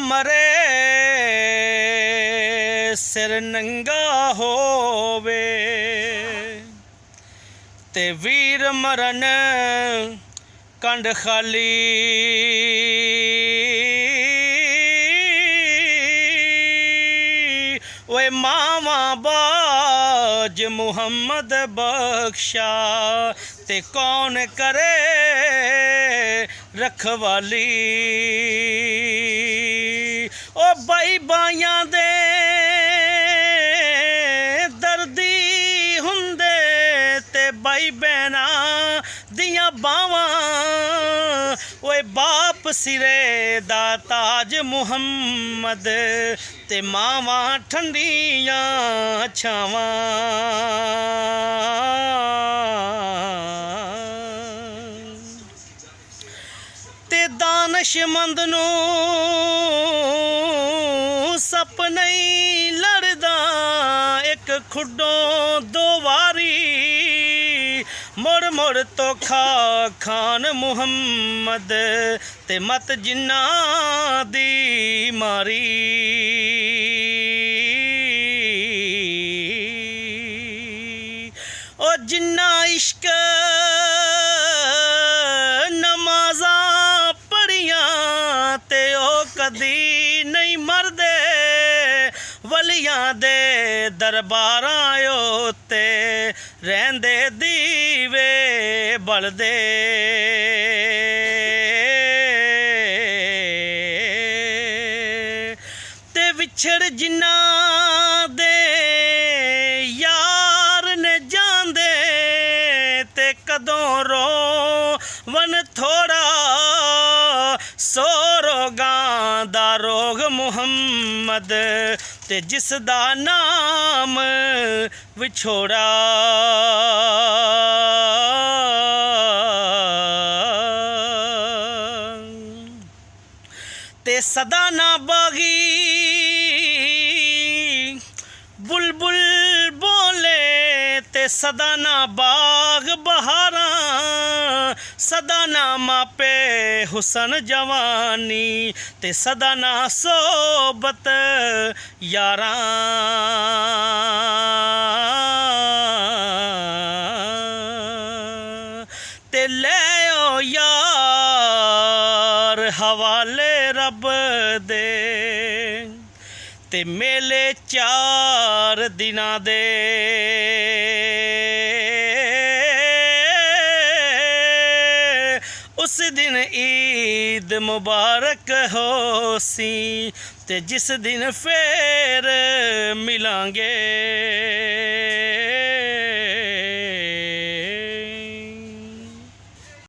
मरे सिर नंगा होवे ते वीर मरन कंड खाली वे मावा बाज मुहम्मद बख्शा ते कौन करे रखवाली ओ बाई बाइयां दे दर्दी हुंदे ते बाई बहना दियां बावां ओए बाप सिरे दा ताज मुहम्मद ते मावां ठंडियां छावां ते दानशमंद नूं सप नहीं लड़दा एक खुडों दो वारी मुड़ मुड़ तो खा खान मुहम्मद ते मत जिन्ना दी मारी ओ जिन्ना इश्क नमाज़ा पढ़ियां ते ओ कदी नहीं मरदे वलियां दे दरबारां उत्ते रहंदे दीवे बलदे ते विछड़ जिन्ना दे यार ने जांदे ते कदों रो वन थोड़ा सो रोगां दा रोग मुहम्मद ते जिस दा नाम विछोड़ा ते सदा ना बागी बुलबुल बोले ते सदा ना बाग बहारा सदा ना मापे हुसन जवानी ते सदा ना सोबत यारां ते ले ओ यार हवाले रब दे ते मेले 4 दिनां दे उस दिन ईद मुबारक होसी ते जिस दिन फिर मिलांगे।